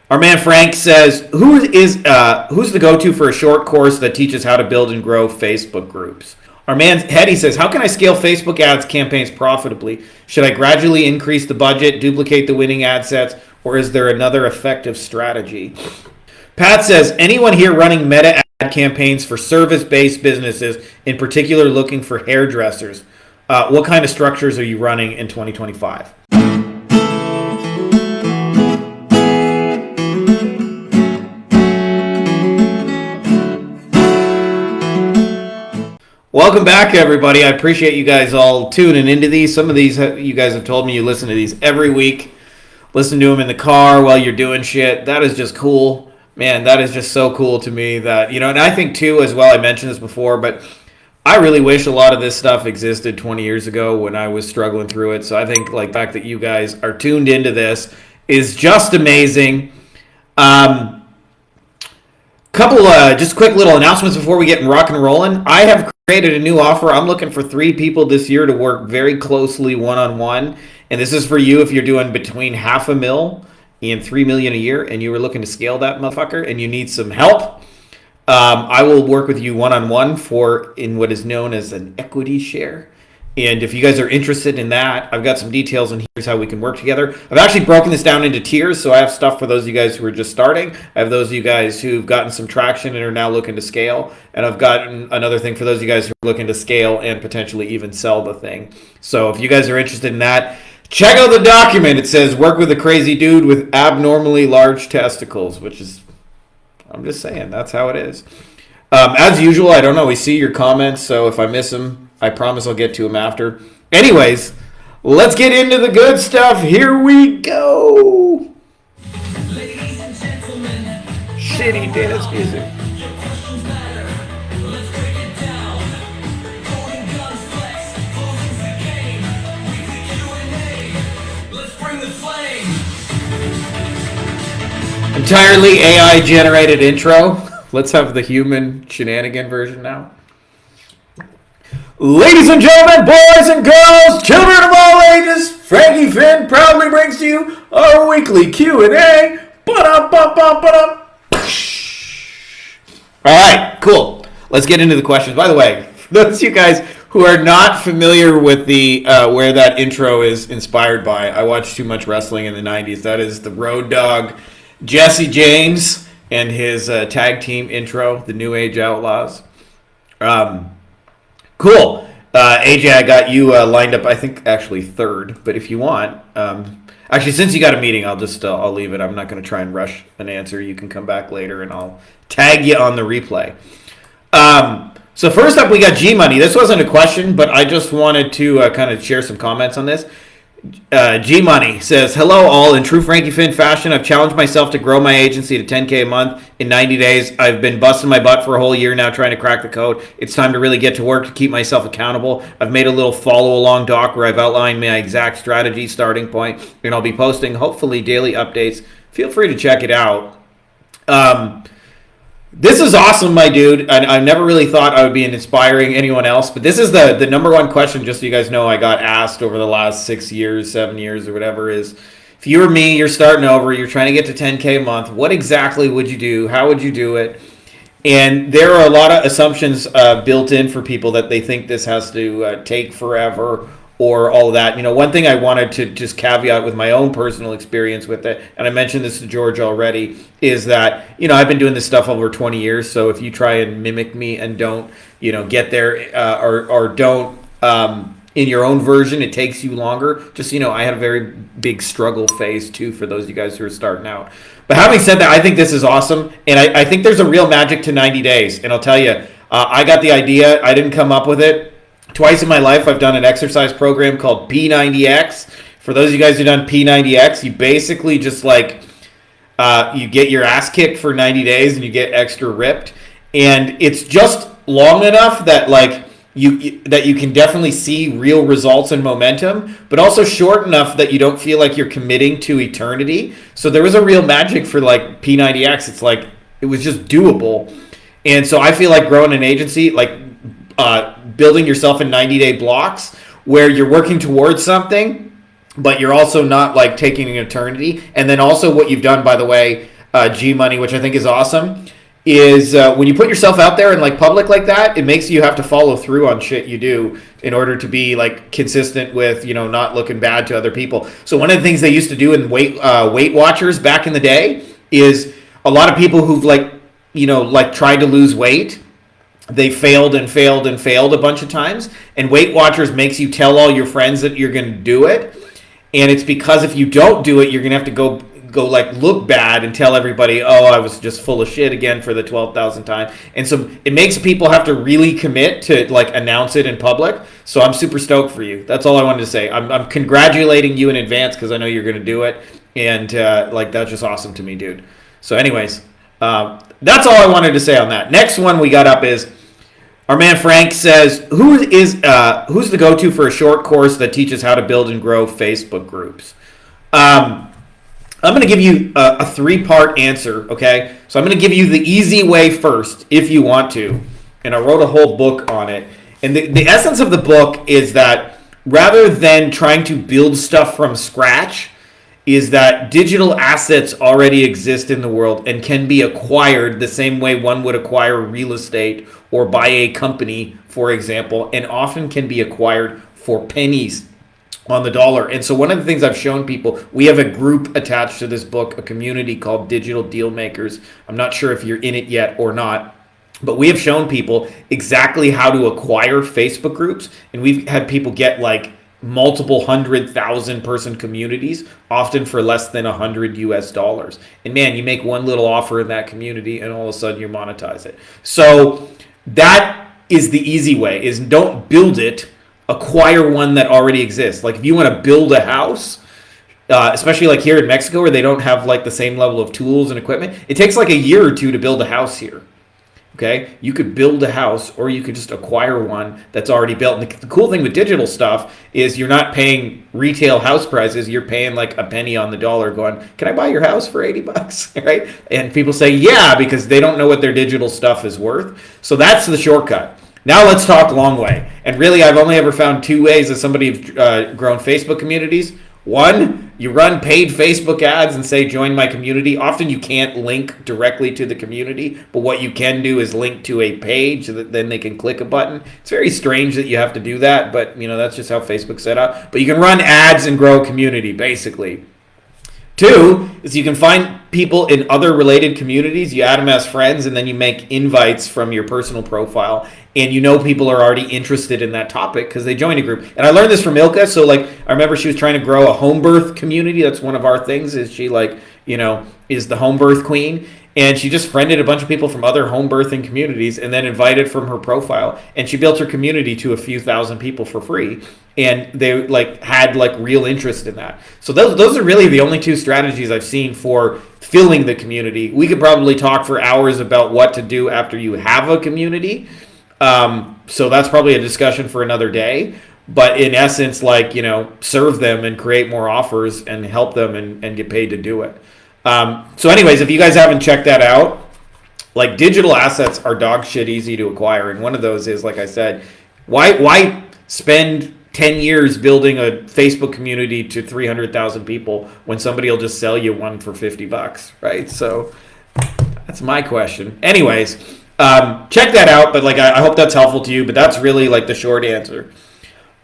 Our man Frank says, who's the go-to for a short course that teaches how to build and grow Facebook groups? Our man Hetty says, how can I scale Facebook ads campaigns profitably? Should I gradually increase the budget, duplicate the winning ad sets, or is there another effective strategy? Pat says, anyone here running meta ad campaigns for service-based businesses, in particular looking for hairdressers? What kind of structures are you running in 2025? Welcome back, everybody. I appreciate you guys all tuning into these. Some of these, you guys have told me you listen to these every week. Listen to them in the car while you're doing shit. That is just cool. Man, that is just so cool to me that, and I think too, as well, I mentioned this before, but I really wish a lot of this stuff existed 20 years ago when I was struggling through it. So I think the fact that you guys are tuned into this is just amazing. Couple just quick little announcements before we get rock and rolling. I have created a new offer. I'm looking for 3 people this year to work very closely one-on-one. And this is for you if you're doing between $500,000 and $3 million a year and you were looking to scale that motherfucker and you need some help. I will work with you one-on-one in what is known as an equity share. And if you guys are interested in that, I've got some details and here's how we can work together. I've actually broken this down into tiers, so I have stuff for those of you guys who are just starting. I have those of you guys who've gotten some traction and are now looking to scale. And I've gotten another thing for those of you guys who are looking to scale and potentially even sell the thing. So if you guys are interested in that, check out the document. It says, work with a crazy dude with abnormally large testicles, which is, I'm just saying, that's how it is. As usual, I don't always see your comments, so if I miss them, I promise I'll get to them after. Anyways, let's get into the good stuff. Here we go. Ladies and gentlemen, shitty dance music. Entirely AI generated intro. Let's have the human shenanigan version now. Ladies and gentlemen, boys and girls, children of all ages, Frankie Fihn proudly brings to you our weekly Q&A. All right, cool. Let's get into the questions. By the way, for those of you guys who are not familiar with the where that intro is inspired by, I watched too much wrestling in the 90s. That is the Road Dogg, Jesse James, and his tag team intro, the New Age Outlaws. Cool. AJ, I got you lined up, I think, actually third. But if you want, actually, since you got a meeting, I'll leave it. I'm not going to try and rush an answer. You can come back later, and I'll tag you on the replay. So first up, we got G-Money. This wasn't a question, but I just wanted to kind of share some comments on this. G-Money says, hello all. In true Frankie Fihn fashion, I've challenged myself to grow my agency to $10K a month in 90 days. I've been busting my butt for a whole year now trying to crack the code. It's time to really get to work to keep myself accountable. I've made a little follow-along doc where I've outlined my exact strategy, starting point, and I'll be posting hopefully daily updates. Feel free to check it out. This is awesome, my dude. I never really thought I would be inspiring anyone else, but this is the number one question, just so you guys know, I got asked over the last 6 years, 7 years, or whatever, is if you were me, you're starting over, you're trying to get to 10K a month, what exactly would you do? How would you do it? And there are a lot of assumptions built in for people that they think this has to take forever or all of that. One thing I wanted to just caveat with my own personal experience with it, and I mentioned this to George already, is that, I've been doing this stuff over 20 years, so if you try and mimic me and don't, get there or don't in your own version, it takes you longer. Just, I had a very big struggle phase too for those of you guys who are starting out. But having said that, I think this is awesome, and I think there's a real magic to 90 days, and I'll tell you, I got the idea. I didn't come up with it. Twice in my life, I've done an exercise program called P90X. For those of you guys who've done P90X, you basically just you get your ass kicked for 90 days and you get extra ripped. And it's just long enough that you can definitely see real results and momentum, but also short enough that you don't feel like you're committing to eternity. So there was a real magic for P90X. It's it was just doable. And so I feel like growing an agency, building yourself in 90-day blocks where you're working towards something, but you're also not taking an eternity. And then also what you've done, by the way, G Money, which I think is awesome, is when you put yourself out there in like public like that, it makes you have to follow through on shit you do in order to be like consistent with, you know, not looking bad to other people. So one of the things they used to do in Weight Watchers back in the day is a lot of people who've like, you know, like tried to lose weight, they failed and failed and failed a bunch of times. And Weight Watchers makes you tell all your friends that you're going to do it. And it's because if you don't do it, you're going to have to go like look bad and tell everybody, oh, I was just full of shit again for the 12,000th time. And so it makes people have to really commit to like announce it in public. So I'm super stoked for you. That's all I wanted to say. I'm congratulating you in advance because I know you're going to do it. And like that's just awesome to me, dude. So anyways, that's all I wanted to say on that. Next one we got up is our man Frank says, who's the go-to for a short course that teaches how to build and grow Facebook groups? I'm going to give you a three-part answer, okay? So I'm going to give you the easy way first, if you want to. And I wrote a whole book on it. And the essence of the book is that rather than trying to build stuff from scratch, is that digital assets already exist in the world and can be acquired the same way one would acquire real estate or buy a company, for example, and often can be acquired for pennies on the dollar. And so one of the things I've shown people, we have a group attached to this book, a community called Digital Deal Makers. I'm not sure if you're in it yet or not, but we have shown people exactly how to acquire Facebook groups. And we've had people get like multiple 100,000 person communities, often for less than $100 US. And man, you make one little offer in that community and all of a sudden you monetize it. So that is the easy way, is don't build it, acquire one that already exists. Like if you want to build a house, especially like here in Mexico where they don't have like the same level of tools and equipment, it takes like a year or two to build a house here. Okay, you could build a house or you could just acquire one that's already built. And the cool thing with digital stuff is you're not paying retail house prices. You're paying like a penny on the dollar going, can I buy your house for $80? Right? And people say, yeah, because they don't know what their digital stuff is worth. So that's the shortcut. Now let's talk long way. And really, I've only ever found two ways that somebody have grown Facebook communities. One, you run paid Facebook ads and say, join my community. Often you can't link directly to the community, but what you can do is link to a page so that then they can click a button. It's very strange that you have to do that, but you know that's just how Facebook's set up. But you can run ads and grow a community, basically. Two is you can find people in other related communities, you add them as friends, and then you make invites from your personal profile, and you know people are already interested in that topic because they joined a group. And I learned this from Ilka. So like I remember she was trying to grow a home birth community. That's one of our things, is she like, you know, is the home birth queen. And she just friended a bunch of people from other home birthing communities and then invited from her profile. And she built her community to a few thousand people for free. And they like had like real interest in that. So those are really the only two strategies I've seen for filling the community. We could probably talk for hours about what to do after you have a community. So that's probably a discussion for another day. But in essence, like, you know, serve them and create more offers and help them and get paid to do it. So anyways, if you guys haven't checked that out, like digital assets are dog shit easy to acquire. And one of those is, like I said, why spend 10 years building a Facebook community to 300,000 people when somebody will just sell you one for $50, right? So that's my question. Anyways, check that out. But like, I hope that's helpful to you, but that's really like the short answer.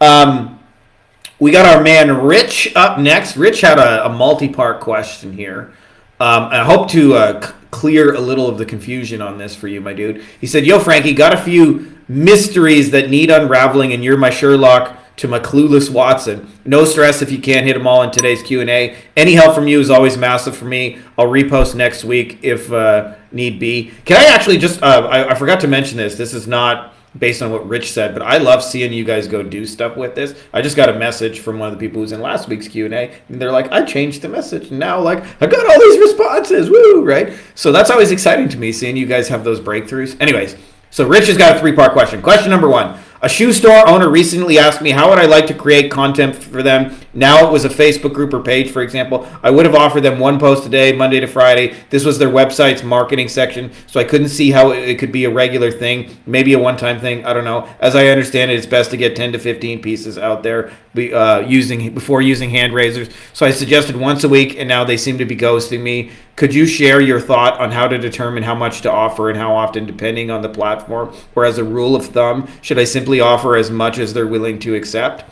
We got our man Rich up next. Rich had a multi-part question here. I hope to clear a little of the confusion on this for you, my dude. He said, yo, Frankie, got a few mysteries that need unraveling, and you're my Sherlock to my clueless Watson. No stress if you can't hit them all in today's Q&A. Any help from you is always massive for me. I'll repost next week if need be. Can I actually just, I forgot to mention this. This is not based on what Rich said, but I love seeing you guys go do stuff with this. I just got a message from one of the people who's in last week's Q&A, and they're like, I changed the message, and now like I got all these responses, woo, right? So that's always exciting to me, seeing you guys have those breakthroughs. Anyways, so Rich has got a 3-part question. Question number 1. A shoe store owner recently asked me how would I like to create content for them. Now it was a Facebook group or page, for example. I would have offered them one post a day, Monday to Friday. This was their website's marketing section, so I couldn't see how it could be a regular thing, maybe a one-time thing. I don't know. As I understand it, it's best to get 10 to 15 pieces out there before using hand raisers. So I suggested once a week, and now they seem to be ghosting me. Could you share your thought on how to determine how much to offer and how often, depending on the platform? Or as a rule of thumb, should I simply offer as much as they're willing to accept?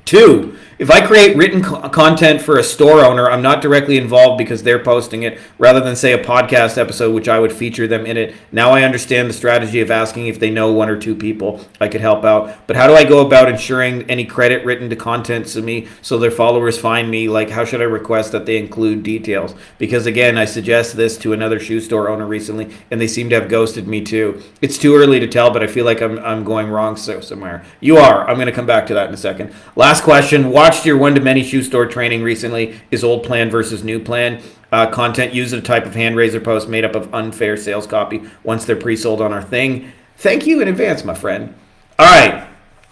2, if I create written content for a store owner, I'm not directly involved because they're posting it, rather than, say, a podcast episode, which I would feature them in it. Now I understand the strategy of asking if they know 1 or 2 people I could help out. But how do I go about ensuring any credit written to content to me so their followers find me? Like, how should I request that they include details? Because, again, I suggest this to another shoe store owner recently, and they seem to have ghosted me too. It's too early to tell, but I feel like I'm going wrong somewhere. You are. I'm going to come back to that in a second. Last question. Watched your one-to-many shoe store training recently. Is old plan versus new plan? Content used a type of hand raiser post made up of unfair sales copy once they're pre-sold on our thing. Thank you in advance, my friend. All right.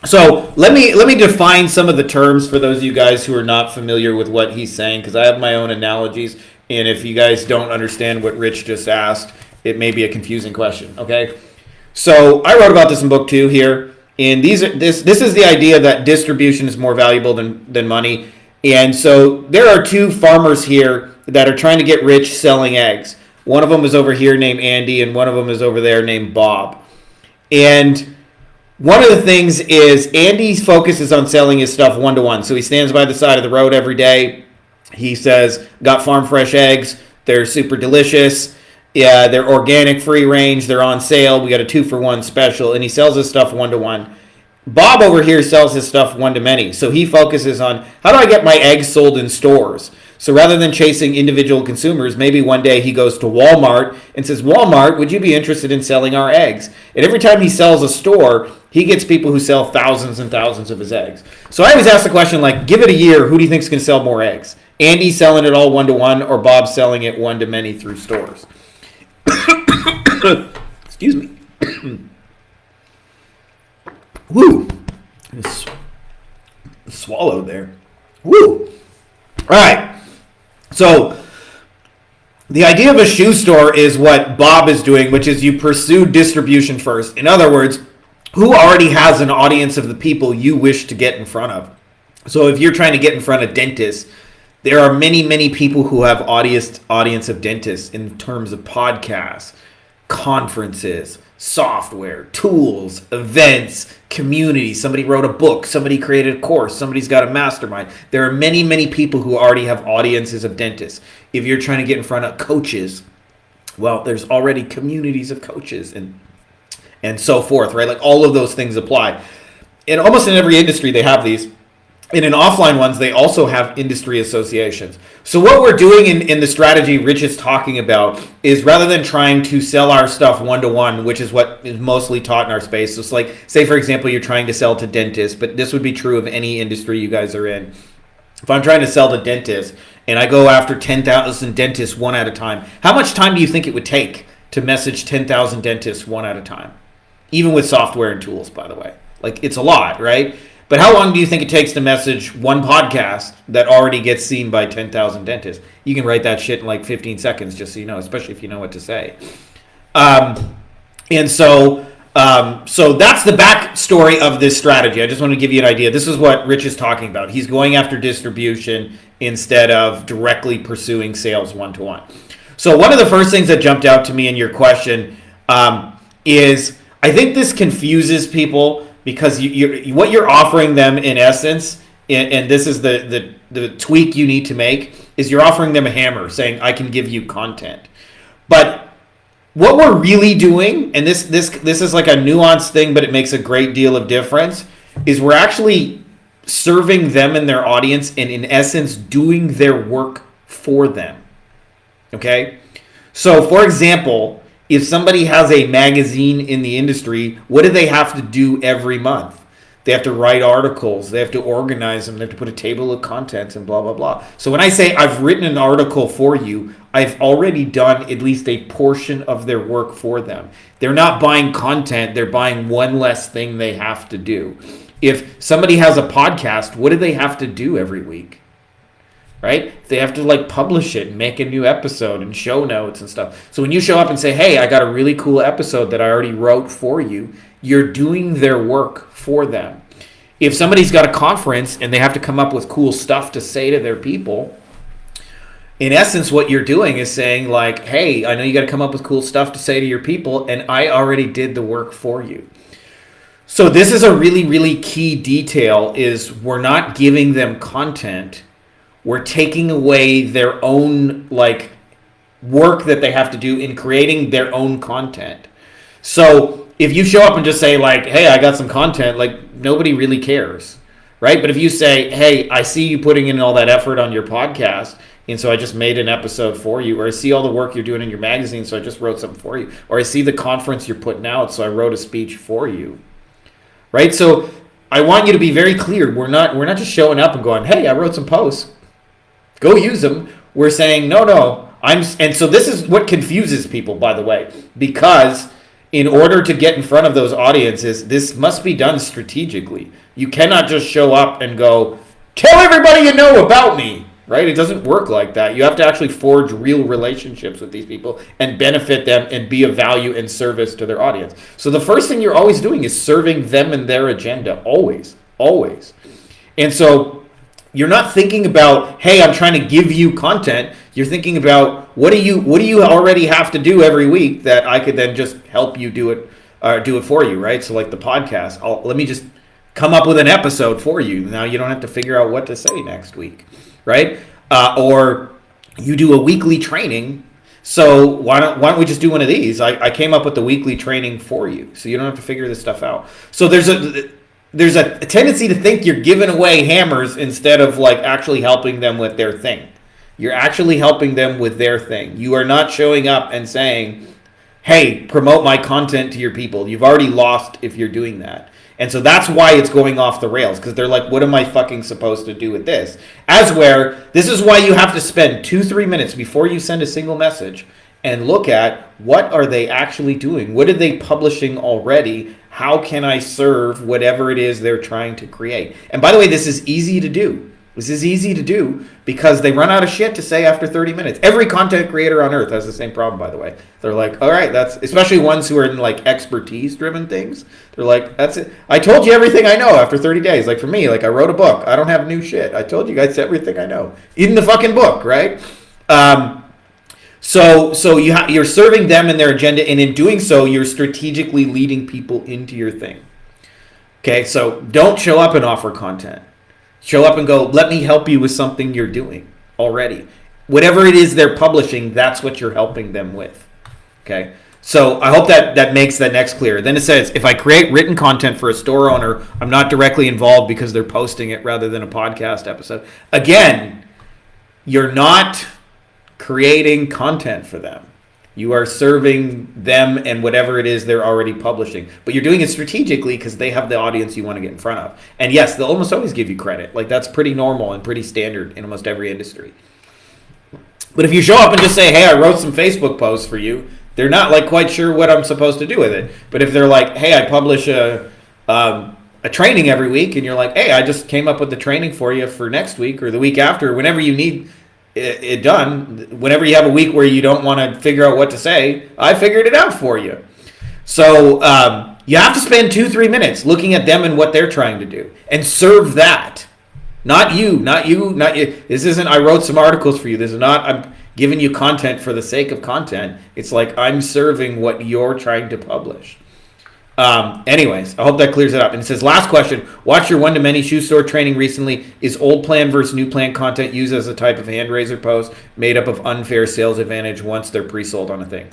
So let me define some of the terms for those of you guys who are not familiar with what he's saying, because I have my own analogies, and if you guys don't understand what Rich just asked, it may be a confusing question. Okay. So I wrote about this in book 2 here. And this is the idea that distribution is more valuable than money. And so there are 2 farmers here that are trying to get rich selling eggs. One of them is over here named Andy, and one of them is over there named Bob. And one of the things is Andy's focus is on selling his stuff 1-to-1. So he stands by the side of the road every day. He says, got farm fresh eggs. They're super delicious. Yeah, they're organic, free range. They're on sale. We got a 2-for-1 special, and he sells his stuff 1-to-1. Bob over here sells his stuff 1-to-many. So he focuses on, how do I get my eggs sold in stores? So rather than chasing individual consumers, maybe one day he goes to Walmart and says, Walmart, would you be interested in selling our eggs? And every time he sells a store, he gets people who sell thousands and thousands of his eggs. So I always ask the question, like, give it a year, who do you think is going to sell more eggs? Andy selling it all 1-to-1, or Bob selling it 1-to-many through stores? Excuse me. Woo. Just swallowed there. Woo. All right. So the idea of a shoe store is what Bob is doing, which is you pursue distribution first. In other words, who already has an audience of the people you wish to get in front of? So if you're trying to get in front of dentists, there are many, many people who have audience of dentists in terms of podcasts, conferences, software, tools, events, community. Somebody wrote a book. Somebody created a course. Somebody's got a mastermind. There are many, many people who already have audiences of dentists. If you're trying to get in front of coaches, well, there's already communities of coaches and so forth, right? Like all of those things apply. And almost in every industry, they have these. And in offline ones, they also have industry associations. So what we're doing in the strategy Rich is talking about is, rather than trying to sell our stuff 1-to-1, which is what is mostly taught in our space. So it's like, say, for example, you're trying to sell to dentists, but this would be true of any industry you guys are in. If I'm trying to sell to dentists and I go after 10,000 dentists one at a time, how much time do you think it would take to message 10,000 dentists one at a time? Even with software and tools, by the way. Like, it's a lot, right? But how long do you think it takes to message one podcast that already gets seen by 10,000 dentists? You can write that shit in like 15 seconds, just so you know, especially if you know what to say. So that's the backstory of this strategy. I just want to give you an idea. This is what Rich is talking about. He's going after distribution instead of directly pursuing sales 1-to-1. So one of the first things that jumped out to me in your question is, I think this confuses people, because what you're offering them in essence, and this is the tweak you need to make, is you're offering them a hammer saying, I can give you content. But what we're really doing, and this is like a nuanced thing, but it makes a great deal of difference, is we're actually serving them and their audience, and in essence doing their work for them. Okay? So for example, if somebody has a magazine in the industry, what do they have to do every month? They have to write articles. They have to organize them. They have to put a table of contents and blah, blah, blah. So when I say I've written an article for you, I've already done at least a portion of their work for them. They're not buying content. They're buying one less thing they have to do. If somebody has a podcast, what do they have to do every week? Right? They have to like publish it and make a new episode and show notes and stuff. So when you show up and say, hey, I got a really cool episode that I already wrote for you, you're doing their work for them. If somebody's got a conference and they have to come up with cool stuff to say to their people, in essence, what you're doing is saying like, hey, I know you got to come up with cool stuff to say to your people, and I already did the work for you. So this is a really, really key detail, is we're not giving them content. We're taking away their own like work that they have to do in creating their own content. So if you show up and just say like, hey, I got some content, like nobody really cares, right? But if you say, hey, I see you putting in all that effort on your podcast, and so I just made an episode for you, or I see all the work you're doing in your magazine, so I just wrote something for you, or I see the conference you're putting out, so I wrote a speech for you, right? So I want you to be very clear. We're not just showing up and going, hey, I wrote some posts, go use them. We're saying, no, and so this is what confuses people, by the way, because in order to get in front of those audiences, this must be done strategically. You cannot just show up and go, tell everybody you know about me, right? It doesn't work like that. You have to actually forge real relationships with these people and benefit them and be of value and service to their audience. So the first thing you're always doing is serving them and their agenda, always. And so you're not thinking about, hey, I'm trying to give you content. You're thinking about what do you already have to do every week that I could then just help you do it for you, right? So like the podcast, let me just come up with an episode for you. Now you don't have to figure out what to say next week, right? Or you do a weekly training. So why don't we just do one of these? I came up with the weekly training for you, so you don't have to figure this stuff out. So there's a tendency to think you're giving away hammers instead of like actually helping them with their thing. You're actually helping them with their thing. You are not showing up and saying, hey, promote my content to your people. You've already lost if you're doing that. And so that's why it's going off the rails, because they're like, what am I fucking supposed to do with this? This is why you have to spend 2-3 minutes before you send a single message and look at what are they actually doing? What are they publishing already? How can I serve whatever it is they're trying to create? And by the way, this is easy to do. This is easy to do because they run out of shit to say after 30 minutes. Every content creator on earth has the same problem, by the way. They're like, all right, that's, especially ones who are in like expertise driven things. They're like, that's it. I told you everything I know after 30 days. Like for me, like I wrote a book. I don't have new shit. I told you guys everything I know in the fucking book, right? So you're serving them and their agenda, and in doing so, you're strategically leading people into your thing. Okay, so don't show up and offer content. Show up and go, let me help you with something you're doing already. Whatever it is they're publishing, that's what you're helping them with. Okay, so I hope that makes that next clear. Then it says, if I create written content for a store owner, I'm not directly involved because they're posting it rather than a podcast episode. Again, you're not creating content for them. You are serving them and whatever it is they're already publishing. But you're doing it strategically because they have the audience you want to get in front of. And yes, they'll almost always give you credit. Like that's pretty normal and pretty standard in almost every industry. But if you show up and just say, hey, I wrote some Facebook posts for you, they're not like quite sure what I'm supposed to do with it. But if they're like, hey, I publish a training every week, and you're like, hey, I just came up with the training for you for next week or the week after, whenever you need it done, whenever you have a week where you don't want to figure out what to say, I figured it out for you. So you have to spend 2-3 minutes looking at them and what they're trying to do and serve that. Not you. This isn't, I wrote some articles for you. This is not, I'm giving you content for the sake of content. It's like I'm serving what you're trying to publish. Anyways, I hope that clears it up. And it says, last question, watch your one-to-many shoe store training recently. Is old plan versus new plan content used as a type of hand raiser post made up of unfair sales advantage once they're pre-sold on a thing?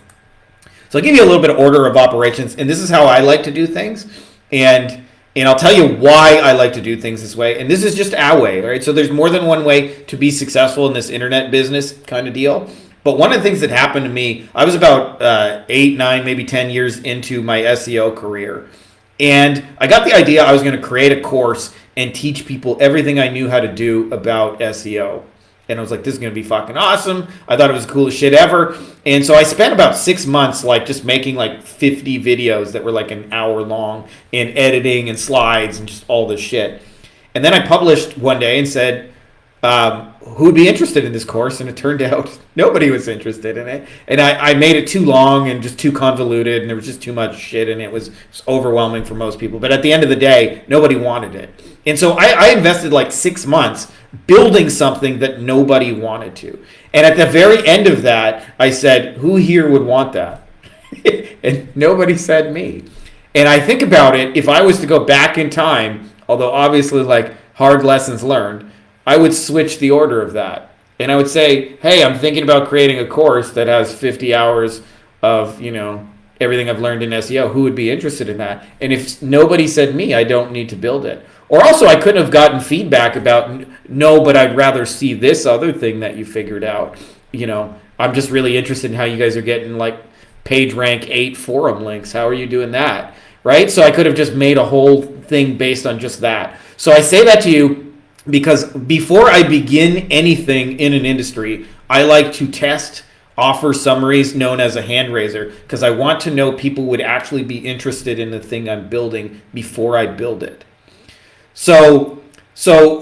So I'll give you a little bit of order of operations, and this is how I like to do things. And I'll tell you why I like to do things this way. And this is just our way, all right? So there's more than one way to be successful in this internet business kind of deal. But one of the things that happened to me, I was about 8, 9, maybe 10 years into my SEO career. And I got the idea I was going to create a course and teach people everything I knew how to do about SEO. And I was like, this is going to be fucking awesome. I thought it was the coolest shit ever. And so I spent about 6 months like just making like 50 videos that were like an hour long in editing and slides and just all this shit. And then I published one day and said, who would be interested in this course? And it turned out nobody was interested in it. And I made it too long and just too convoluted, and there was just too much shit, and it was overwhelming for most people. But at the end of the day, nobody wanted it. And so I invested like 6 months building something that nobody wanted to. And at the very end of that, I said, who here would want that? And nobody said me. And I think about it, if I was to go back in time, although obviously like hard lessons learned, I would switch the order of that. And I would say, hey, I'm thinking about creating a course that has 50 hours of, everything I've learned in SEO. Who would be interested in that? And if nobody said me, I don't need to build it. Or also, I couldn't have gotten feedback about, no, but I'd rather see this other thing that you figured out. I'm just really interested in how you guys are getting like page rank 8 forum links. How are you doing that? Right? So I could have just made a whole thing based on just that. So I say that to you because before I begin anything in an industry, I like to test offer summaries known as a hand raiser because I want to know people would actually be interested in the thing I'm building before I build it. So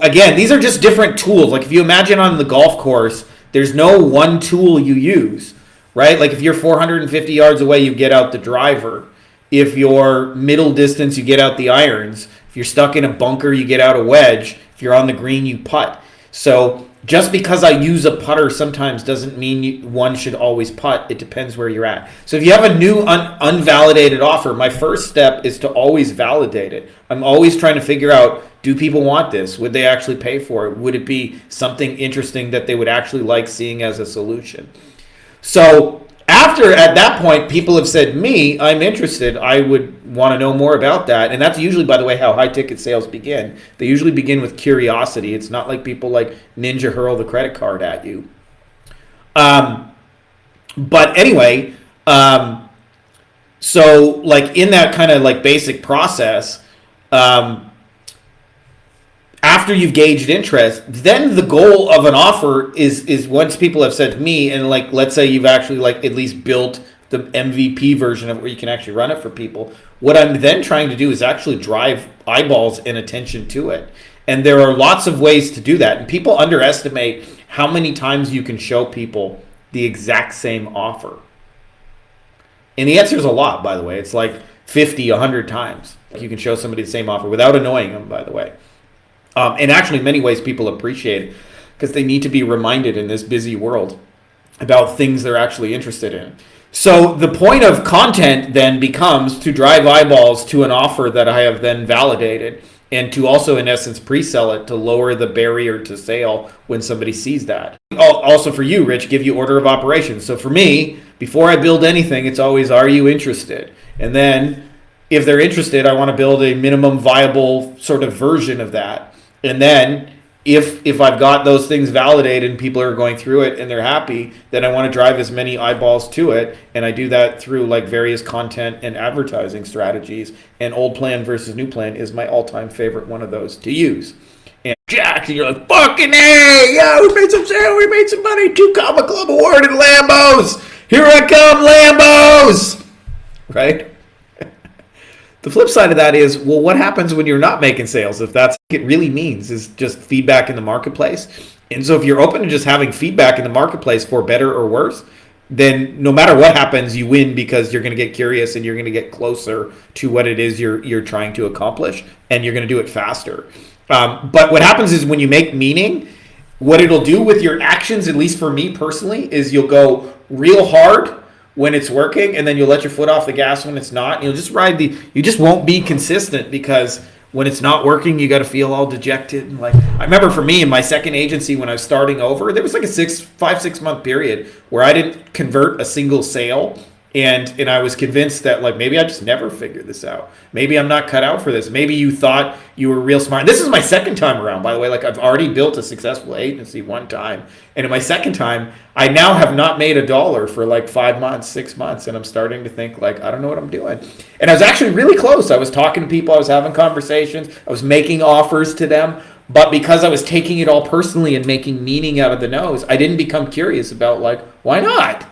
again, these are just different tools. Like if you imagine on the golf course, there's no one tool you use, right? Like if you're 450 yards away, you get out the driver. If you're middle distance, you get out the irons. If you're stuck in a bunker, you get out a wedge. If you're on the green, you putt. So just because I use a putter sometimes doesn't mean one should always putt. It depends where you're at. So if you have a new unvalidated offer, my first step is to always validate it. I'm always trying to figure out, do people want this? Would they actually pay for it? Would it be something interesting that they would actually like seeing as a solution? So after, at that point, people have said, me, I'm interested. I would want to know more about that. And that's usually, by the way, how high-ticket sales begin. They usually begin with curiosity. It's not like people like ninja hurl the credit card at you. But anyway, so like in that kind of like basic process, after you've gauged interest, then the goal of an offer is once people have said to me, and like let's say you've actually like at least built the MVP version of it where you can actually run it for people. What I'm then trying to do is actually drive eyeballs and attention to it. And there are lots of ways to do that. And people underestimate how many times you can show people the exact same offer. And the answer is a lot, by the way. It's like 50, 100 times you can show somebody the same offer without annoying them, by the way. And actually, in many ways, people appreciate it because they need to be reminded in this busy world about things they're actually interested in. So the point of content then becomes to drive eyeballs to an offer that I have then validated and to also, in essence, pre-sell it to lower the barrier to sale when somebody sees that. Also for you, Rich, give you order of operations. So for me, before I build anything, it's always, are you interested? And then if they're interested, I want to build a minimum viable sort of version of that. And then if I've got those things validated and people are going through it and they're happy, then I want to drive as many eyeballs to it. And I do that through like various content and advertising strategies. And old plan versus new plan is my all-time favorite one of those to use. And Jack, and you're like, fucking hey, yo, we made some sale, we made some money, 2 Comma Club award in Lambos. Here I come, Lambos. Right? The flip side of that is, well, what happens when you're not making sales? If that's what it really means is just feedback in the marketplace. And so if you're open to just having feedback in the marketplace for better or worse, then no matter what happens, you win because you're going to get curious and you're going to get closer to what it is you're trying to accomplish, and you're going to do it faster. But what happens is when you make meaning, what it'll do with your actions, at least for me personally, is you'll go real hard when it's working, and then you'll let your foot off the gas when it's not. You just won't be consistent because when it's not working, you got to feel all dejected. And like, I remember for me in my second agency when I was starting over, there was like a 5-6 month period where I didn't convert a single sale. And I was convinced that like maybe I just never figured this out. Maybe I'm not cut out for this. Maybe you thought you were real smart. This is my second time around, by the way. Like I've already built a successful agency one time. And in my second time, I now have not made $1 for like 5 months, 6 months. And I'm starting to think like, I don't know what I'm doing. And I was actually really close. I was talking to people. I was having conversations. I was making offers to them. But because I was taking it all personally and making meaning out of the nose, I didn't become curious about like, why not?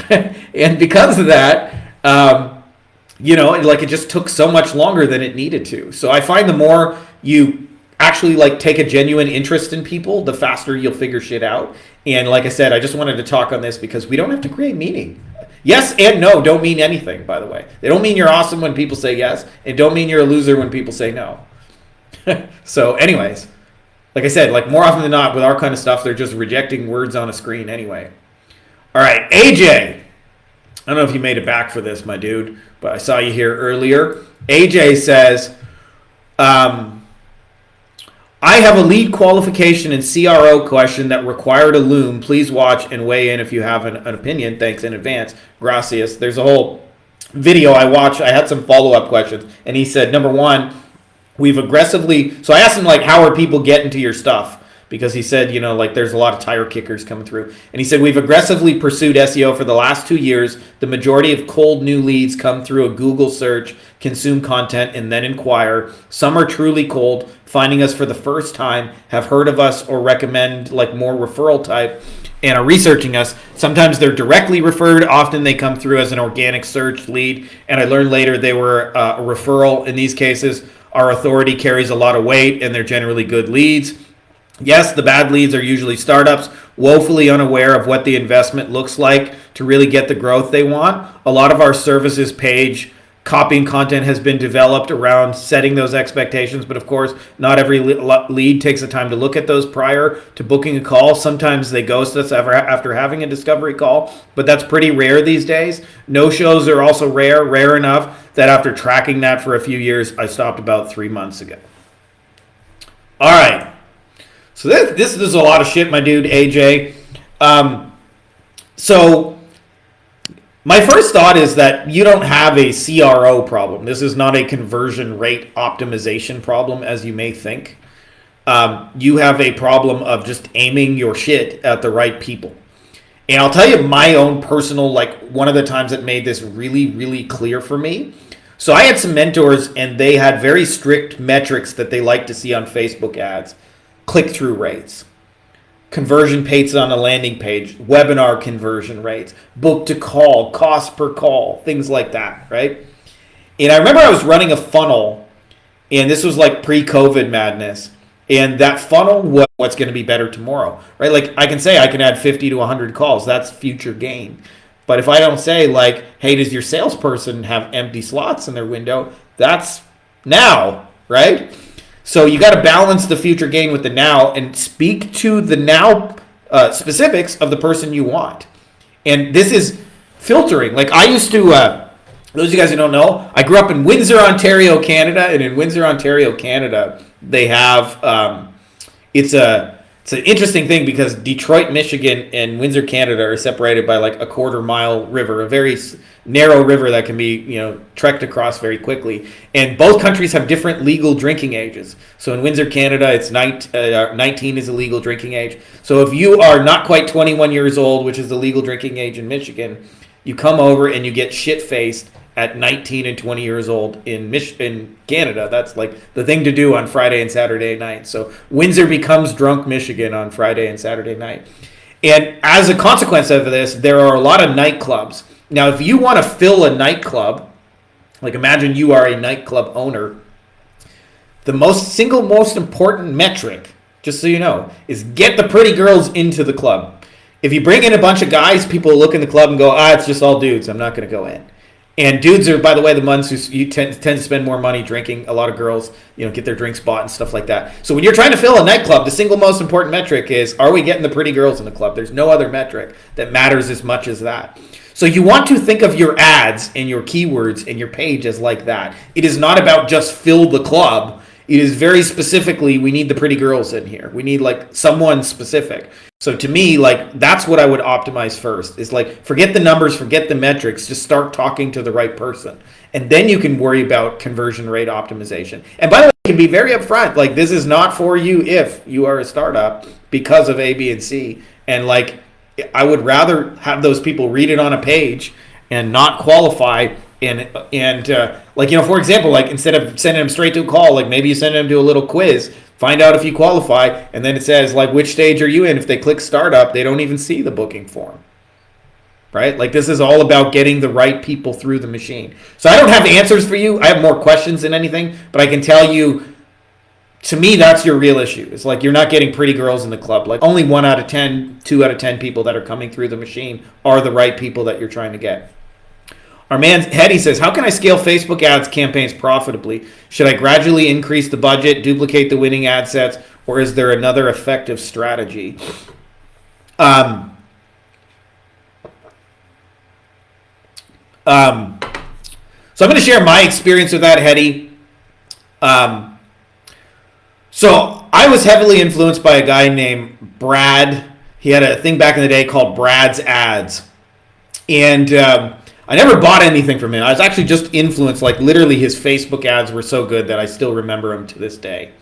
And because of that, like it just took so much longer than it needed to. So I find the more you actually like take a genuine interest in people, the faster you'll figure shit out. And like I said, I just wanted to talk on this because we don't have to create meaning. Yes and no don't mean anything, by the way. They don't mean you're awesome when people say yes, and don't mean you're a loser when people say no. So anyways, Like I said, like more often than not with our kind of stuff, they're just rejecting words on a screen anyway. All right, AJ. I don't know if you made it back for this, my dude, but I saw you here earlier. AJ says, I have a lead qualification and CRO question that required a loom. Please watch and weigh in if you have an opinion. Thanks in advance. Gracias. There's a whole video I watched. I had some follow-up questions, and he said, number one, we've aggressively... So I asked him, like, how are people getting to your stuff? Because he said, you know, like there's a lot of tire kickers coming through. And he said, we've aggressively pursued SEO for the last 2 years. The majority of cold new leads come through a Google search, consume content, and then inquire. Some are truly cold, finding us for the first time, have heard of us or recommend like more referral type, and are researching us. Sometimes they're directly referred. Often they come through as an organic search lead. And I learned later they were a referral. In these cases, our authority carries a lot of weight and they're generally good leads. Yes, the bad leads are usually startups, woefully unaware of what the investment looks like to really get the growth they want. A lot of our services page copy and content has been developed around setting those expectations, but of course, not every lead takes the time to look at those prior to booking a call. Sometimes they ghost us after having a discovery call, but that's pretty rare these days. No-shows are also rare enough that after tracking that for a few years, I stopped about 3 months ago. All right. So this is a lot of shit, my dude, AJ. So my first thought is that you don't have a CRO problem. This is not a conversion rate optimization problem, as you may think. You have a problem of just aiming your shit at the right people. And I'll tell you my own personal, like one of the times that made this really, really clear for me. So I had some mentors and they had very strict metrics that they like to see on Facebook ads. Click-through rates, conversion rates on a landing page, webinar conversion rates, book to call, cost per call, things like that, right? And I remember I was running a funnel, and this was like pre-COVID madness, and that funnel was what's going to be better tomorrow, right? Like I can say I can add 50 to 100 calls. That's future gain. But if I don't say like, hey, does your salesperson have empty slots in their window? That's now, right? So you got to balance the future gain with the now and speak to the now specifics of the person you want. And this is filtering. Like I used to, those of you guys who don't know, I grew up in Windsor, Ontario, Canada. And in Windsor, Ontario, Canada, they have, it's an interesting thing because Detroit, Michigan and Windsor, Canada are separated by like a 1/4-mile river, a very narrow river that can be, you know, trekked across very quickly. And both countries have different legal drinking ages. So in Windsor, Canada, it's 19 is the legal drinking age. So if you are not quite 21 years old, which is the legal drinking age in Michigan, you come over and you get shit-faced at 19 and 20 years old in Canada. That's like the thing to do on Friday and Saturday night. So Windsor becomes drunk Michigan on Friday and Saturday night. And as a consequence of this, there are a lot of nightclubs. Now, if you want to fill a nightclub, like imagine you are a nightclub owner, the single most important metric, just so you know, is get the pretty girls into the club. If you bring in a bunch of guys, people look in the club and go, it's just all dudes. I'm not going to go in. And dudes are, by the way, the ones who you tend to spend more money drinking. A lot of girls, you know, get their drinks bought and stuff like that. So when you're trying to fill a nightclub, the single most important metric is, are we getting the pretty girls in the club? There's no other metric that matters as much as that. So you want to think of your ads and your keywords and your page as like that. It is not about just fill the club. It is very specifically, we need the pretty girls in here. We need like someone specific. So to me, like that's what I would optimize first. Is like forget the numbers, forget the metrics, just start talking to the right person. And then you can worry about conversion rate optimization. And by the way, you can be very upfront. Like this is not for you if you are a startup because of A, B, and C. And like I would rather have those people read it on a page and not qualify. And like, you know, for example, like instead of sending them straight to a call, like maybe you send them to a little quiz, find out if you qualify, and then it says like which stage are you in. If they click startup, they don't even see the booking form, right? Like this is all about getting the right people through the machine. So I don't have answers for you. I have more questions than anything, but I can tell you, to me, that's your real issue. It's like you're not getting pretty girls in the club. Like only 1 out of 10, 2 out of 10 people that are coming through the machine are the right people that you're trying to get. Our man Hetty says, how can I scale Facebook ads campaigns profitably? Should I gradually increase the budget, duplicate the winning ad sets, or is there another effective strategy? Um, um, so I'm going to share my experience with that, Hetty. So I was heavily influenced by a guy named Brad. He had a thing back in the day called Brad's Ads. And I never bought anything from him. I was actually just influenced. Like, literally, his Facebook ads were so good that I still remember him to this day.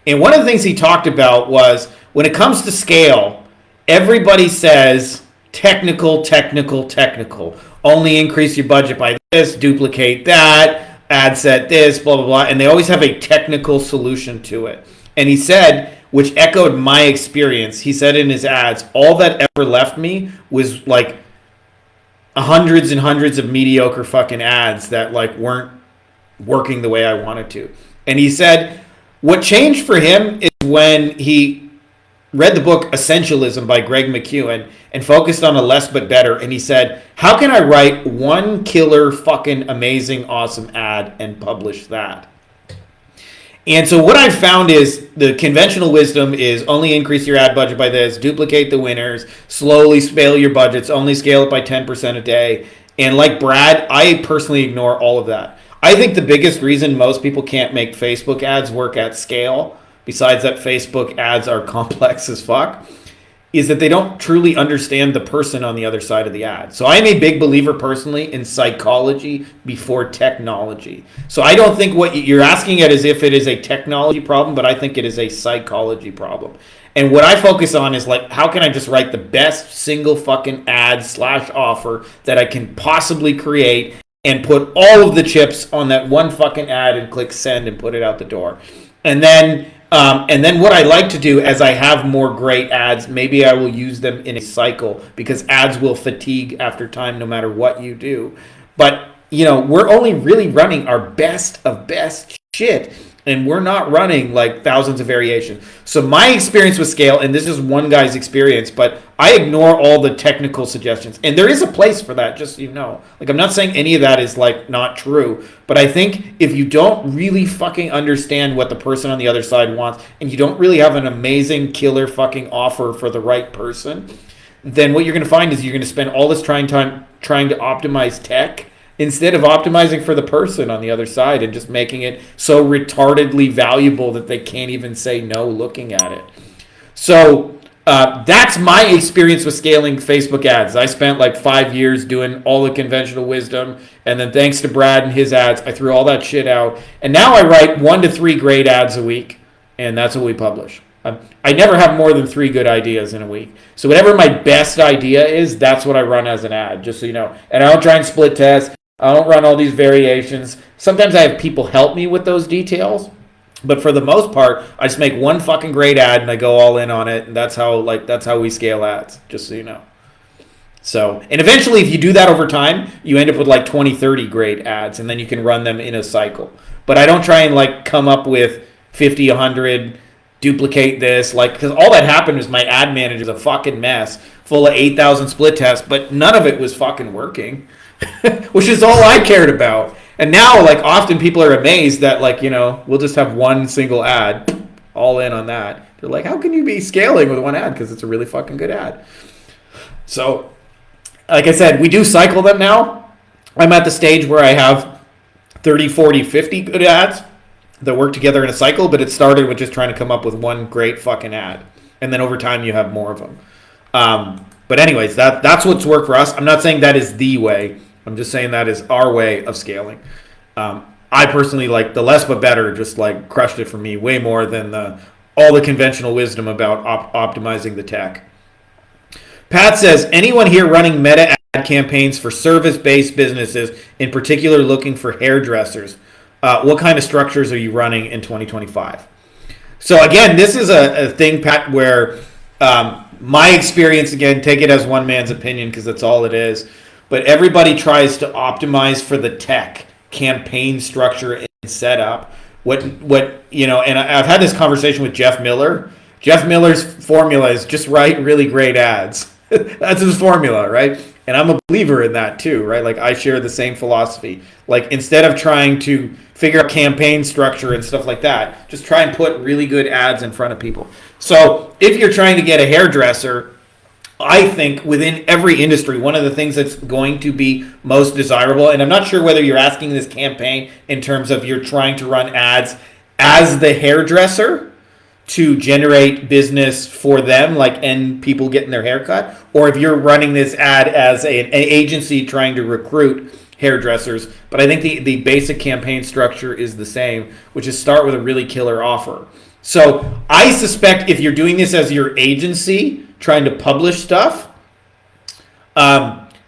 And one of the things he talked about was, when it comes to scale, everybody says technical, technical, technical. Only increase your budget by this, duplicate that, ad set this, blah, blah, blah. And they always have a technical solution to it. And he said, which echoed my experience, he said in his ads, all that ever left me was like hundreds and hundreds of mediocre fucking ads that like weren't working the way I wanted to. And he said what changed for him is when he read the book Essentialism by Greg McKeown and focused on a less but better. And he said, how can I write one killer fucking amazing awesome ad and publish that? And so what I've found is the conventional wisdom is only increase your ad budget by this, duplicate the winners, slowly scale your budgets, only scale it by 10% a day. And like Brad, I personally ignore all of that. I think the biggest reason most people can't make Facebook ads work at scale, besides that Facebook ads are complex as fuck, is that they don't truly understand the person on the other side of the ad. So I am a big believer personally in psychology before technology. So I don't think what you're asking it as if it is a technology problem, but I think it is a psychology problem. And what I focus on is like, how can I just write the best single fucking ad / offer that I can possibly create and put all of the chips on that one fucking ad and click send and put it out the door. And then what I like to do as I have more great ads, maybe I will use them in a cycle because ads will fatigue after time no matter what you do. But, you know, we're only really running our best of best shit. And we're not running like thousands of variations. So my experience with scale, and this is one guy's experience, but I ignore all the technical suggestions. And there is a place for that, just so you know. Like, I'm not saying any of that is like not true, but I think if you don't really fucking understand what the person on the other side wants, and you don't really have an amazing killer fucking offer for the right person, then what you're going to find is you're going to spend all this time trying to optimize tech instead of optimizing for the person on the other side and just making it so retardedly valuable that they can't even say no looking at it. So that's my experience with scaling Facebook ads. I spent like 5 years doing all the conventional wisdom, and then thanks to Brad and his ads, I threw all that shit out. And now I write 1 to 3 great ads a week, and that's what we publish. I never have more than 3 good ideas in a week. So whatever my best idea is, that's what I run as an ad, just so you know. And I don't try and split test. I don't run all these variations. Sometimes I have people help me with those details, but for the most part, I just make one fucking great ad and I go all in on it, and that's how we scale ads, just so you know. So, and eventually if you do that over time, you end up with like 20, 30 great ads, and then you can run them in a cycle. But I don't try and like come up with 50, 100, duplicate this, like, because all that happened is my ad manager is a fucking mess full of 8,000 split tests, but none of it was fucking working. Which is all I cared about. And now, like, often people are amazed that, like, you know, we'll just have one single ad, all in on that. They're like, how can you be scaling with one ad? Because it's a really fucking good ad. So, like I said, we do cycle them now. I'm at the stage where I have 30, 40, 50 good ads that work together in a cycle, but it started with just trying to come up with one great fucking ad. And then over time, you have more of them. But anyways, that's what's worked for us. I'm not saying that is the way. I'm just saying that is our way of scaling. I personally, like, the less but better just like crushed it for me way more than all the conventional wisdom about optimizing the tech. Pat says, anyone here running meta ad campaigns for service-based businesses, in particular looking for hairdressers? What kind of structures are you running in 2025? So again, this is a thing, Pat, where my experience, again, take it as one man's opinion because that's all it is. But everybody tries to optimize for the tech, campaign structure, and setup. What you know, and I've had this conversation with Jeff Miller. Jeff Miller's formula is just write really great ads. That's his formula, right? And I'm a believer in that too, right? Like I share the same philosophy. Like instead of trying to figure out campaign structure and stuff like that, just try and put really good ads in front of people. So if you're trying to get a hairdresser, I think within every industry, one of the things that's going to be most desirable, and I'm not sure whether you're asking this campaign in terms of you're trying to run ads as the hairdresser to generate business for them, like and people getting their hair cut, or if you're running this ad as an agency trying to recruit hairdressers. But I think the basic campaign structure is the same, which is start with a really killer offer. So I suspect if you're doing this as your agency trying to publish stuff,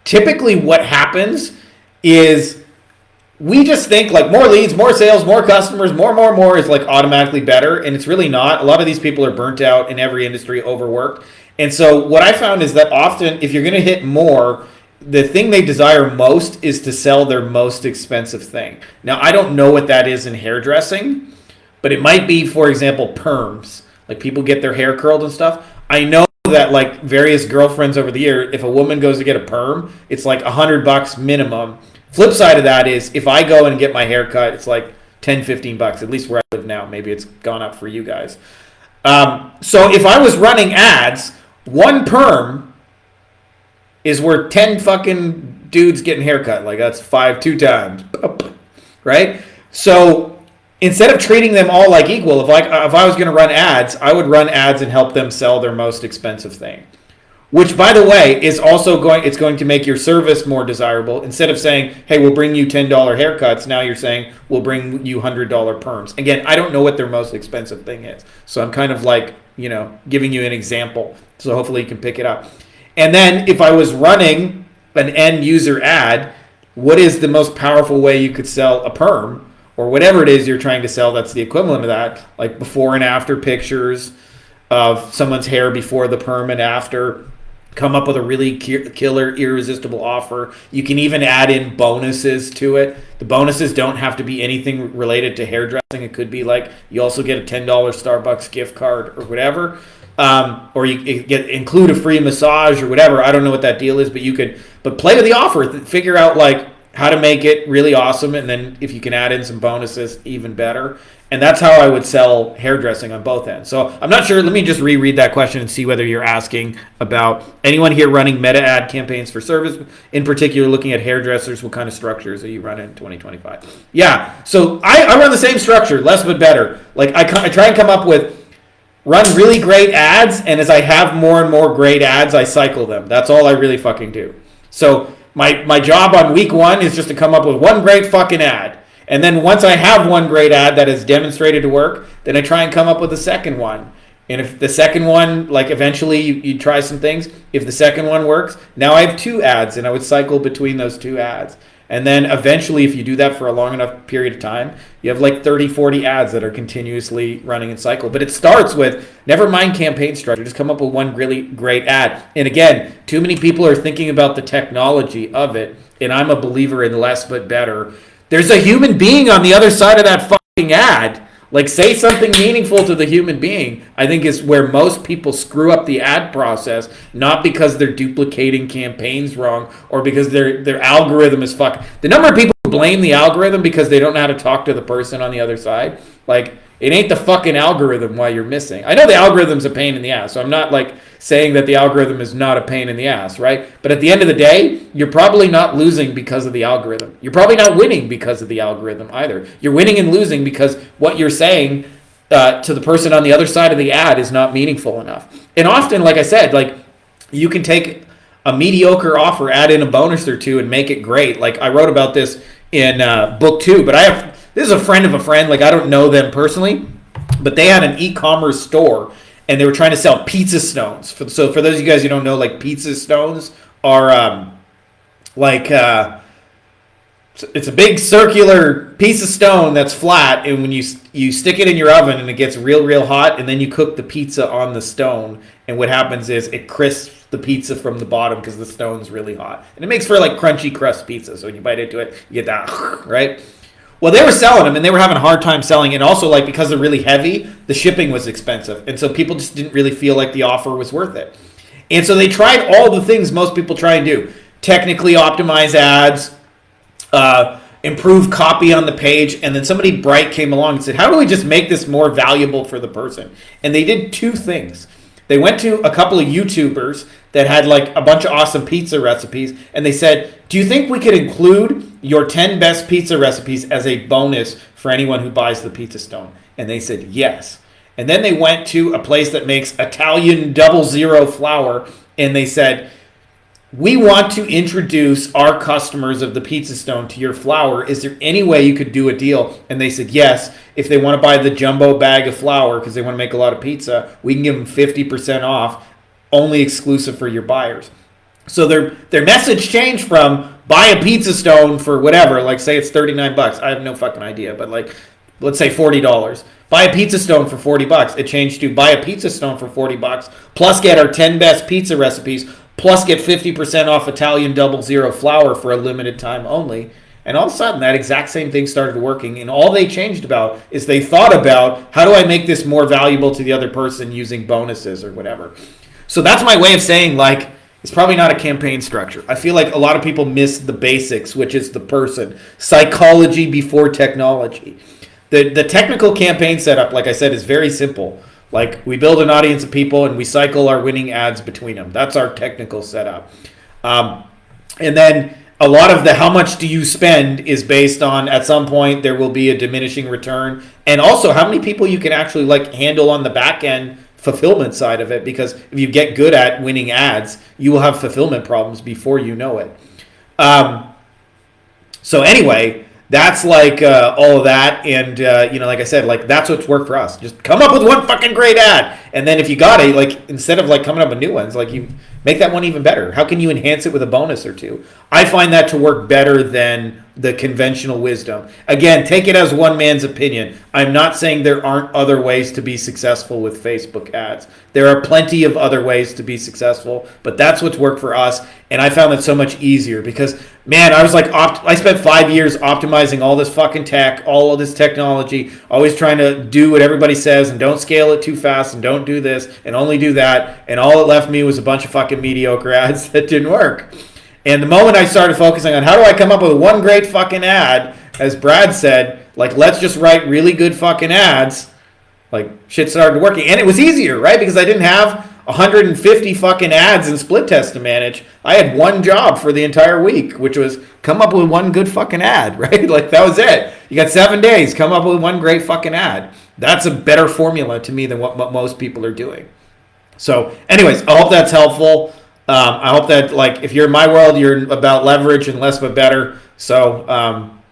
typically what happens is we just think like more leads, more sales, more customers, more is like automatically better. And it's really not. A lot of these people are burnt out in every industry, overworked. And so what I found is that often if you're going to hit more, the thing they desire most is to sell their most expensive thing. Now, I don't know what that is in hairdressing, but it might be, for example, perms. Like people get their hair curled and stuff. I know that like various girlfriends over the year, if a woman goes to get a perm, it's like $100 minimum. Flip side of that is if I go and get my hair cut, it's like $10-15, at least where I live now. Maybe it's gone up for you guys. So if I was running ads, one perm is worth 10 fucking dudes getting haircut. Like that's 2 times, right? So instead of treating them all like equal, if I was going to run ads, I would run ads and help them sell their most expensive thing. Which, by the way, is also going to make your service more desirable. Instead of saying, hey, we'll bring you $10 haircuts, now you're saying, we'll bring you $100 perms. Again, I don't know what their most expensive thing is. So I'm kind of like, giving you an example. So hopefully you can pick it up. And then if I was running an end user ad, what is the most powerful way you could sell a perm? Or whatever it is you're trying to sell that's the equivalent of that. Like before and after pictures of someone's hair before the perm and after. Come up with a really killer, irresistible offer. You can even add in bonuses to it. The bonuses don't have to be anything related to hairdressing. It could be like you also get a $10 Starbucks gift card or whatever. Or you include a free massage or whatever. I don't know what that deal is, but play with the offer. Figure out like how to make it really awesome. And then if you can add in some bonuses, even better. And that's how I would sell hairdressing on both ends. So I'm not sure. Let me just reread that question and see whether you're asking about anyone here running meta ad campaigns for service, in particular looking at hairdressers. What kind of structures are you running in 2025? Yeah, so I run the same structure, less but better. Like I try and come up with run really great ads, and as I have more and more great ads, I cycle them. That's all I really fucking do. So my job on week 1 is just to come up with one great fucking ad. And then once I have one great ad that is demonstrated to work, then I try and come up with a second one. And if the second one, like eventually you try some things, if the second one works, now I have 2 ads and I would cycle between those 2 ads. And then eventually, if you do that for a long enough period of time, you have like 30, 40 ads that are continuously running in cycle. But it starts with, never mind campaign structure, just come up with one really great ad. And again, too many people are thinking about the technology of it, and I'm a believer in less but better. There's a human being on the other side of that fucking ad. Like, say something meaningful to the human being, I think is where most people screw up the ad process, not because they're duplicating campaigns wrong or because their algorithm is fucked. The number of people who blame the algorithm because they don't know how to talk to the person on the other side, like, it ain't the fucking algorithm why you're missing. I know the algorithm's a pain in the ass, so I'm not like saying that the algorithm is not a pain in the ass, right? But at the end of the day, you're probably not losing because of the algorithm. You're probably not winning because of the algorithm either. You're winning and losing because what you're saying to the person on the other side of the ad is not meaningful enough. And often, like I said, like you can take a mediocre offer, add in a bonus or two, and make it great. Like I wrote about this in book 2, but this is a friend of a friend. Like I don't know them personally, but they had an e-commerce store and they were trying to sell pizza stones. So for those of you guys who don't know, like pizza stones are it's a big circular piece of stone that's flat, and when you stick it in your oven and it gets real hot, and then you cook the pizza on the stone, and what happens is it crisps the pizza from the bottom because the stone's really hot, and it makes for like crunchy crust pizza. So when you bite into it, you get that, right? Well, they were selling them, and they were having a hard time selling it. And also, like, because they're really heavy, the shipping was expensive. And so people just didn't really feel like the offer was worth it. And so they tried all the things most people try and do: technically optimize ads, improve copy on the page, and then somebody bright came along and said, how do we just make this more valuable for the person? And they did two things. They went to a couple of YouTubers that had like a bunch of awesome pizza recipes, and they said, do you think we could include your 10 best pizza recipes as a bonus for anyone who buys the Pizza Stone? And they said yes. And then they went to a place that makes Italian 00 flour, and they said, we want to introduce our customers of the Pizza Stone to your flour. Is there any way you could do a deal? And they said yes. If they want to buy the jumbo bag of flour because they want to make a lot of pizza, we can give them 50% off, only exclusive for your buyers. So their message changed from buy a Pizza Stone for whatever, like say it's $39. I have no fucking idea, but like let's say $40. Buy a Pizza Stone for $40. It changed to buy a Pizza Stone for $40 plus get our 10 best pizza recipes plus get 50% off Italian 00 flour for a limited time only. And all of a sudden, that exact same thing started working. And all they changed about is they thought about, how do I make this more valuable to the other person using bonuses or whatever. So that's my way of saying, like, it's probably not a campaign structure. I feel like a lot of people miss the basics, which is the person. Psychology before technology. The technical campaign setup, like I said, is very simple. Like, we build an audience of people and we cycle our winning ads between them. That's our technical setup. And then a lot of the how much do you spend is based on, at some point there will be a diminishing return, and also how many people you can actually like handle on the back end fulfillment side of it, because if you get good at winning ads, you will have fulfillment problems before you know it. So anyway, that's like all of that, and like I said, like that's what's worked for us. Just come up with one fucking great ad, and then if you got it, like instead of like coming up with new ones, like you make that one even better. How can you enhance it with a bonus or two? I find that to work better than the conventional wisdom. Again, take it as one man's opinion. I'm not saying there aren't other ways to be successful with Facebook ads. There are plenty of other ways to be successful, but that's what's worked for us, and I found it so much easier because, man, I was like, I spent 5 years optimizing all this fucking tech, all of this technology, always trying to do what everybody says and don't scale it too fast and don't do this and only do that, and all it left me was a bunch of fucking mediocre ads that didn't work. And the moment I started focusing on how do I come up with one great fucking ad, as Brad said, like, let's just write really good fucking ads, like, shit started working. And it was easier, right? Because I didn't have 150 fucking ads and split tests to manage. I had one job for the entire week, which was come up with one good fucking ad, right? Like, that was it. You got 7 days, come up with one great fucking ad. That's a better formula to me than what most people are doing. So anyways, I hope that's helpful. I hope that, like, if you're in my world, you're about leverage and less but better. So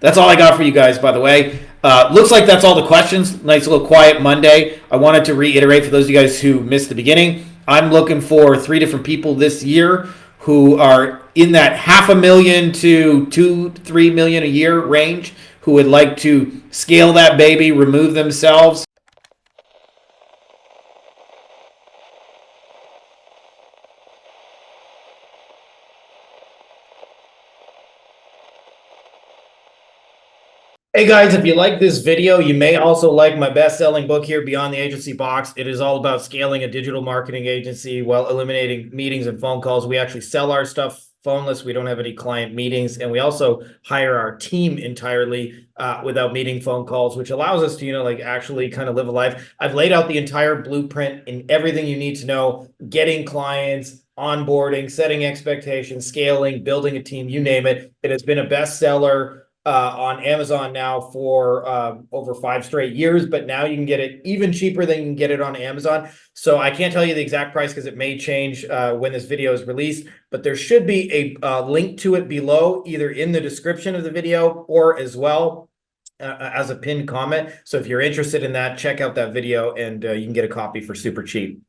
that's all I got for you guys, by the way. Looks like that's all the questions. Nice little quiet Monday. I wanted to reiterate for those of you guys who missed the beginning, I'm looking for 3 different people this year who are in that $500,000 to $2-3 million a year range, who would like to scale that baby, remove themselves. Hey guys, if you like this video, you may also like my best-selling book here, Beyond the Agency Box. It is all about scaling a digital marketing agency while eliminating meetings and phone calls. We actually sell our stuff phoneless. We don't have any client meetings, and we also hire our team entirely without meeting phone calls, which allows us to, like, actually kind of live a life. I've laid out the entire blueprint in everything you need to know: getting clients, onboarding, setting expectations, scaling, building a team, you name it. It has been a bestseller on Amazon now for over 5 straight years, but now you can get it even cheaper than you can get it on Amazon. So I can't tell you the exact price because it may change when this video is released, but there should be a link to it below, either in the description of the video or as well as a pinned comment. So if you're interested in that, check out that video and you can get a copy for super cheap.